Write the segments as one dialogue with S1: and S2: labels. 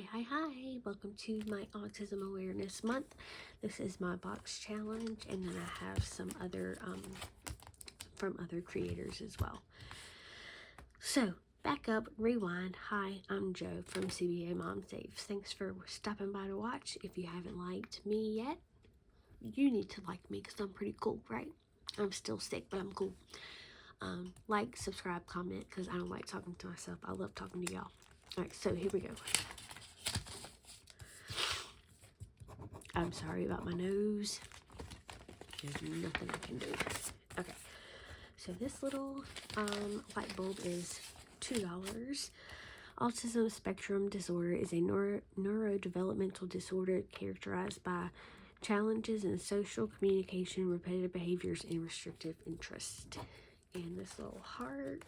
S1: Hi, welcome to my Autism Awareness Month. This is my box challenge, and then I have some other from other creators as well. So back up, rewind. Hi, I'm Joe from CBA Mom Saves. Thanks for stopping by to watch. If you haven't liked me yet, you need to like me because I'm pretty cool, right? I'm still sick, but I'm cool. Like, subscribe, comment, because I don't like talking to myself. I love talking to y'all. Alright, so here we go. I'm sorry about my nose. There's nothing I can do. Okay, so this little light bulb is $2. Autism spectrum disorder is a neurodevelopmental disorder characterized by challenges in social communication, repetitive behaviors, and restrictive interest. And this little heart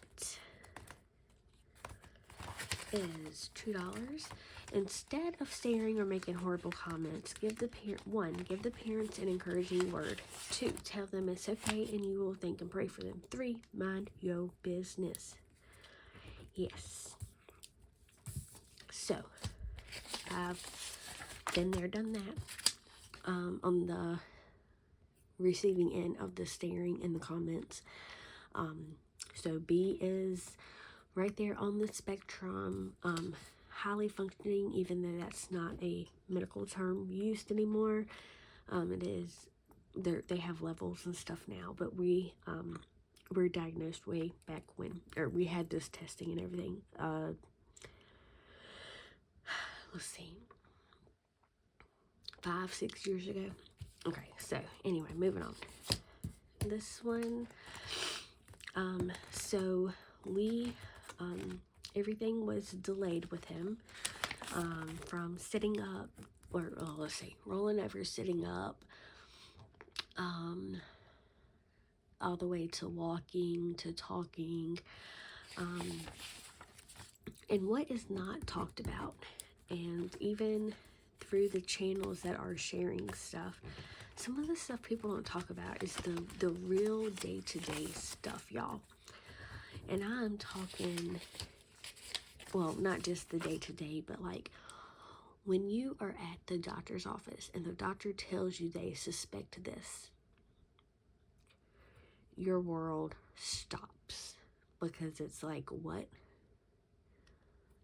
S1: is $2. Instead of staring or making horrible comments, give the parents an encouraging word. 2, tell them it's okay and you will think and pray for them. 3, mind your business. Yes. So, I've been there, done that. On the receiving end of the staring in the comments. So B is right there on the spectrum, highly functioning, even though that's not a medical term used anymore. It is, they have levels and stuff now, but we were diagnosed way back when, or we had this testing and everything. Let's see, 5-6 years ago. Okay, so anyway, moving on. This one, so we, everything was delayed with him, from sitting up, or let's see, rolling over, sitting up, all the way to walking, to talking, and what is not talked about, and even through the channels that are sharing stuff, some of the stuff people don't talk about is the real day-to-day stuff, y'all. And I'm talking, well, not just the day-to-day, but like when you are at the doctor's office and the doctor tells you they suspect this, your world stops, because it's like, what?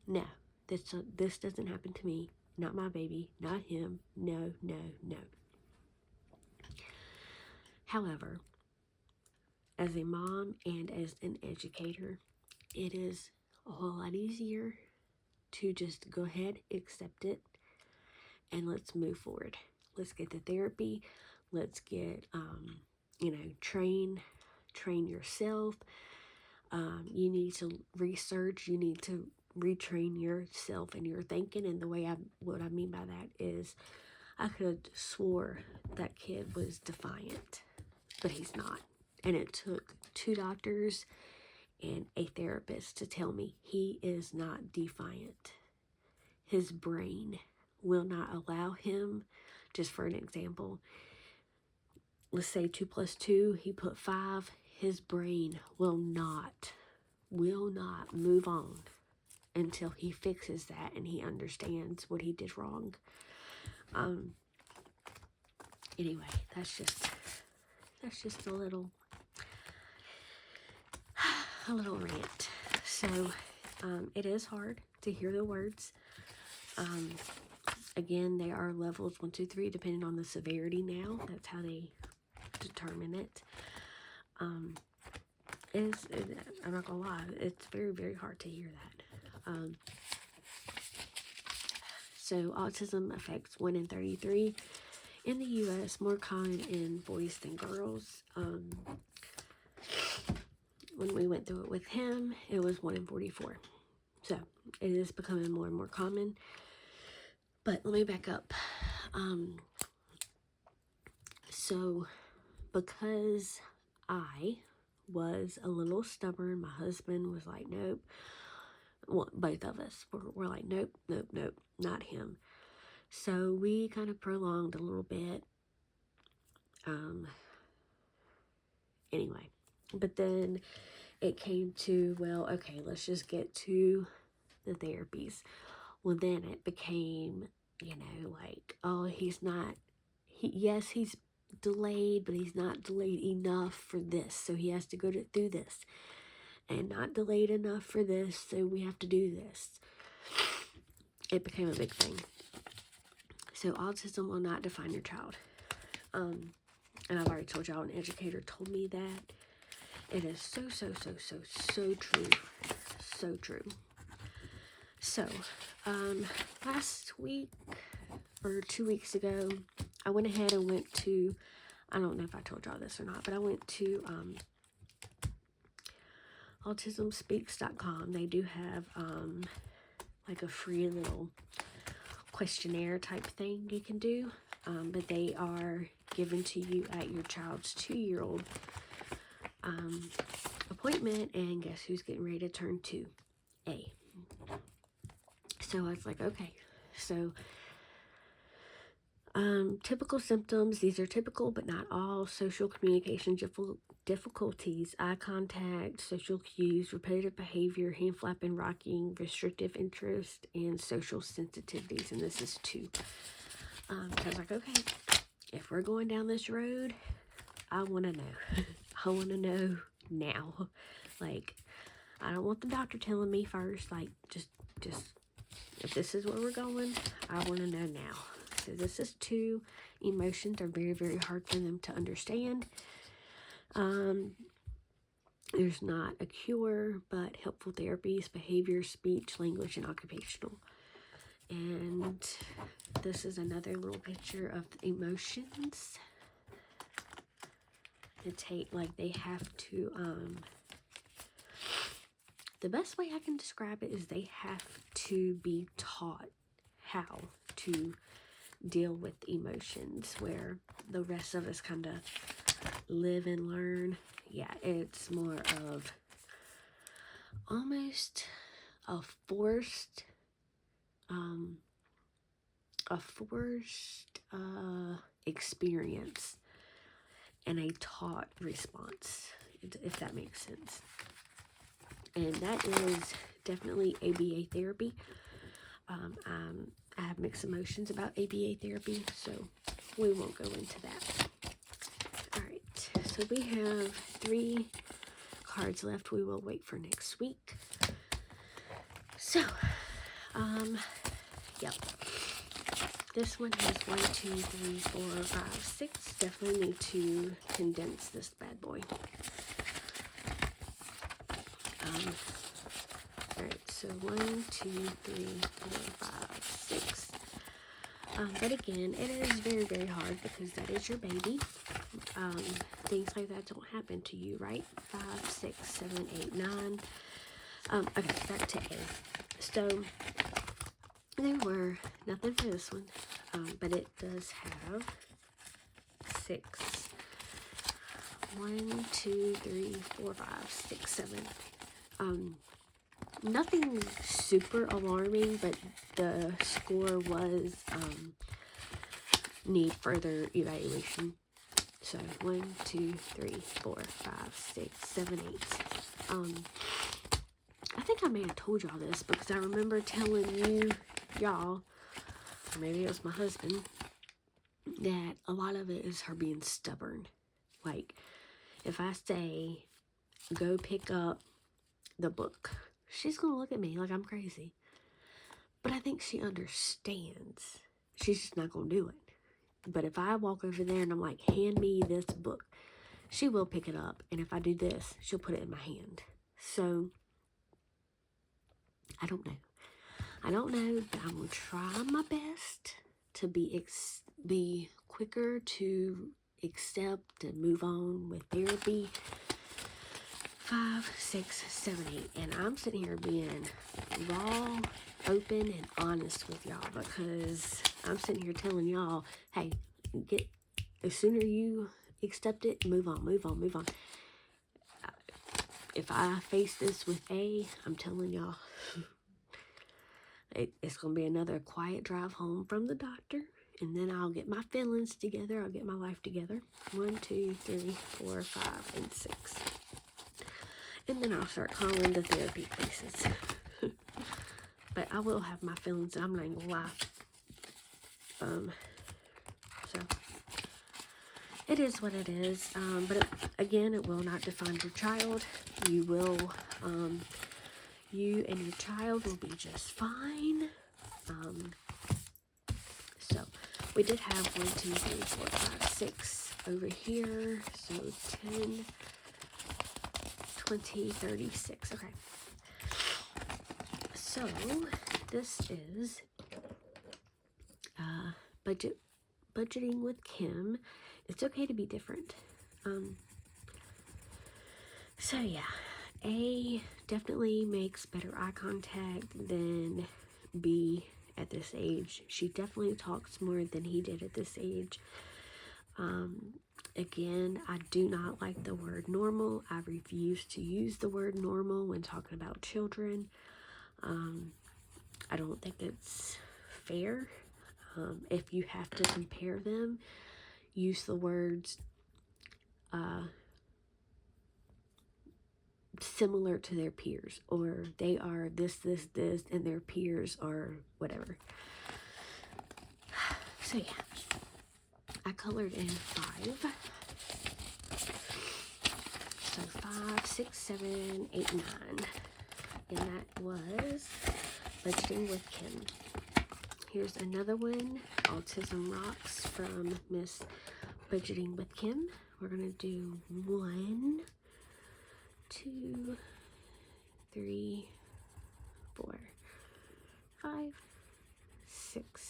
S1: No, this doesn't happen to me. Not my baby, not him. No, no, no. However, as a mom and as an educator, it is a whole lot easier to just go ahead, accept it, and let's move forward. Let's get the therapy. Let's get, train yourself. You need to research. You need to retrain yourself and your thinking. And what I mean by that is, I could have swore that kid was defiant, but he's not. And it took 2 doctors and a therapist to tell me he is not defiant. His brain will not allow him, just for an example, let's say 2 + 2, he put 5, his brain will not move on until he fixes that and he understands what he did wrong. Anyway, that's just a little rant. So, it is hard to hear the words. Again, they are levels 1, 2, 3, depending on the severity now. That's how they determine it. I'm not gonna lie, it's very, very hard to hear that. So autism affects 1 in 33 in the U.S., more common in boys than girls. When we went through it with him, it was 1 in 44. So it is becoming more and more common. But let me back up. So because I was a little stubborn, my husband was like, nope. Well, both of us were like, nope, nope, nope, not him. So we kind of prolonged a little bit. Anyway, but then it came to, well, okay, let's just get to the therapies. Well, then it became, like, oh, he's delayed, but he's not delayed enough for this, so he has to go through this, and not delayed enough for this, so we have to do this. It became a big thing. So autism will not define your child. And I've already told y'all, an educator told me that. It is so true. So true. So, last week or 2 weeks ago, I went ahead and went to, I don't know if I told y'all this or not, but I went to autismspeaks.com. They do have like a free little questionnaire type thing you can do, but they are given to you at your child's 2-year-old appointment, and guess who's getting ready to turn 2A. So I was like, okay. So typical symptoms, these are typical but not all: social communication difficulties, eye contact, social cues, repetitive behavior, hand flapping, rocking, restrictive interest, and social sensitivities. And this is 2. I was like, okay, if we're going down this road, I want to know. I want to know now. Like, I don't want the doctor telling me first. Like, just if this is where we're going, I want to know now. So this is 2. Emotions are very, very hard for them to understand. There's not a cure, but helpful therapies: behavior, speech, language, and occupational. And this is another little picture of the emotions. They have to, the best way I can describe it is they have to be taught how to deal with emotions, where the rest of us kind of live and learn. Yeah, it's more of almost a forced experience and a taught response, if that makes sense. And that is definitely ABA therapy. I have mixed emotions about ABA therapy, so we won't go into that. All right, so we have 3 cards left. We will wait for next week. So, yep. This one has 1, 2, 3, 4, 5, 6. Definitely need to condense this bad boy. Alright, so 1, 2, 3, 4, 5, 6. But again, it is very, very hard because that is your baby. Things like that don't happen to you, right? 5, 6, 7, 8, 9. Okay, back to A. So, there were nothing for this one, but it does have 6. 1, 2, 3, 4, 5, 6, 7. Nothing super alarming, but the score was need further evaluation. So 1, 2, 3, 4, 5, 6, 7, 8. I think I may have told y'all this because I remember telling y'all, or maybe it was my husband, that a lot of it is her being stubborn. Like, if I say, go pick up the book, she's going to look at me like I'm crazy. But I think she understands. She's just not going to do it. But if I walk over there and I'm like, hand me this book, she will pick it up. And if I do this, she'll put it in my hand. So, I don't know. But I'm going to try my best to be quicker to accept and move on with therapy. 5, 6, 7, 8. And I'm sitting here being raw, open, and honest with y'all because I'm sitting here telling y'all, hey, the sooner you accept it, move on. If I face this with A, I'm telling y'all, it's going to be another quiet drive home from the doctor, and then I'll get my feelings together, I'll get my life together. 1, 2, 3, 4, 5, and 6. And then I'll start calling the therapy places. But I will have my feelings, I'm not gonna lie. So it is what it is. But again, it will not define your child. You will, you and your child will be just fine. So we did have 1, 2, 3, 4, 5, 6 over here. So 10, 20, 36. Okay. So this is budgeting with Kim. It's okay to be different. So yeah, A definitely makes better eye contact than B at this age. She definitely talks more than he did at this age. Again, I do not like the word normal. I refuse to use the word normal when talking about children. I don't think it's fair. If you have to compare them, use the words similar to their peers, or they are this, this, this, and their peers are whatever. So yeah, I colored in 5. So 5, 6, 7, 8, 9. And that was budgeting with Kim. Here's another one, Autism Rocks from Miss Budgeting with Kim. We're gonna do 1, 2, 3, 4, 5, 6,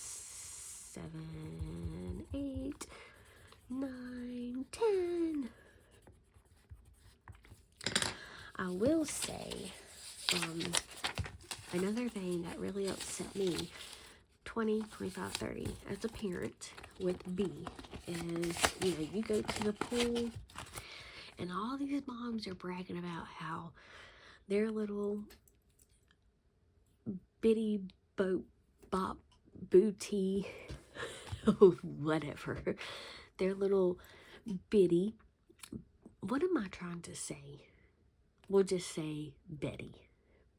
S1: 7, 8, 9, 10. I will say, another thing that really upset me, 20, 25, 30, as a parent with B, is, you go to the pool, and all these moms are bragging about how their little bitty bop booty, whatever, their little bitty, what am I trying to say? We'll just say Betty.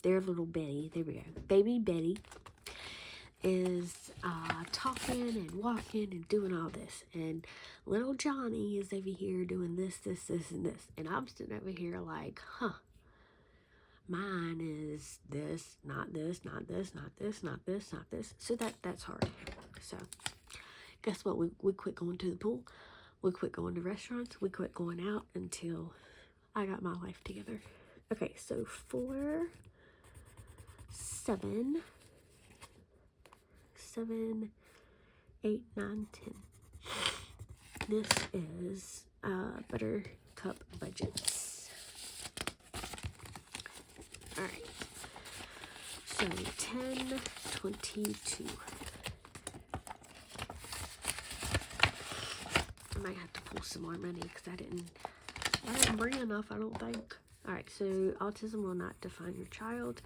S1: Their little Betty, there we go, baby Betty, is talking and walking and doing all this, and little Johnny is over here doing this, this, this, and this, and I'm sitting over here like, mine is this, not this, not this, not this, not this, not this. So that's hard. So guess what? We quit going to the pool. We quit going to restaurants. We quit going out until I got my life together. Okay, so 4, 7, 8, 9, 10. This is Buttercup Budgets. Alright, so 10, 22. I might have to pull some more money because I didn't bring enough, I don't think. Alright, so autism will not define your child.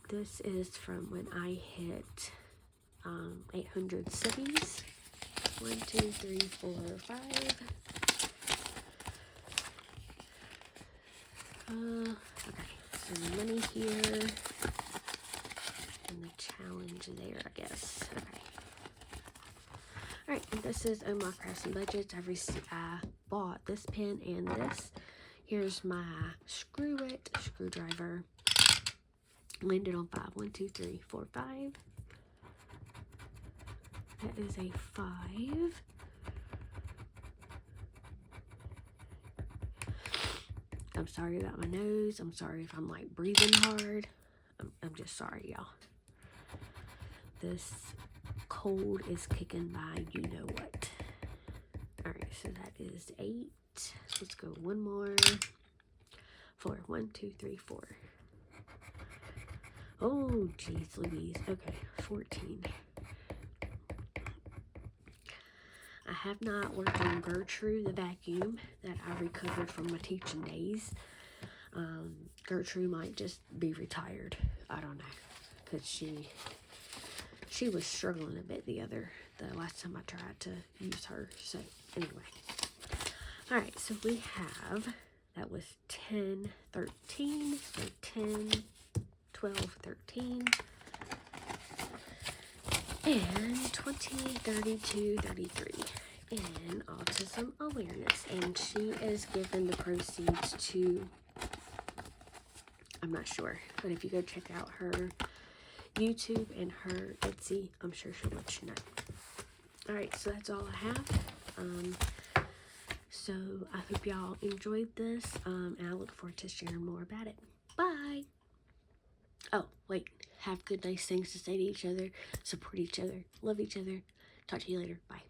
S1: This is from when I hit 800 cities. 1, 2, 3, 4, 5. Okay, so the money here and the challenge there, I guess. Okay. Alright, and this is Omar Crafts and Budgets. I bought this pen and this. Here's my screwdriver. Landed on 5. 1, 2, 3, 4, 5. That is a 5. I'm sorry about my nose. I'm sorry if I'm like breathing hard. I'm just sorry, y'all. This cold is kicking by you know what. Alright, so that is 8. Let's go one more. 4. 1, 2, 3, 4. Oh, geez Louise. Okay, 14. I have not worked on Gertrude, the vacuum that I recovered from my teaching days. Gertrude might just be retired. I don't know, because she was struggling a bit the last time I tried to use her. So anyway, all right. So we have, that was 10, 13. So 10, 12, 13. and 203233 in Autism Awareness, and she is given the proceeds to, I'm not sure, but if you go check out her YouTube and her Etsy, I'm sure she'll let you know. Alright, so that's all I have. So I hope y'all enjoyed this, and I look forward to sharing more about it. Bye! Oh, wait, have good, nice things to say to each other, support each other, love each other. Talk to you later. Bye.